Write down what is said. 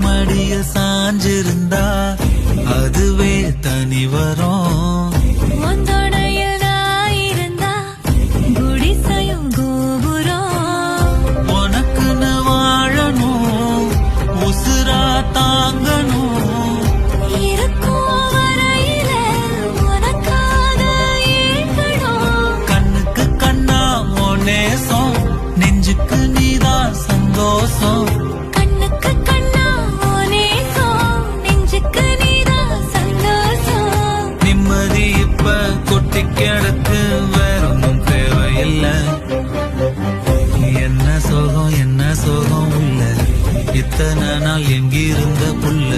மடிய சாஞ்சிருந்தா அதுவே தனி வரும். உனக்குன்னு வாழணும், உசுரா தாங்கணும். கண்ணுக்கு கண்ணா ஓ நேசம், நெஞ்சுக்கு நீதான் சந்தோஷம். நிம்மதி இப்ப கொட்டி கிடக்கு, வேற ஒன்றும் தேவையில்லை. என்ன சோகம் உள்ள, இத்தனை நாள் எங்கிருந்த புள்ள.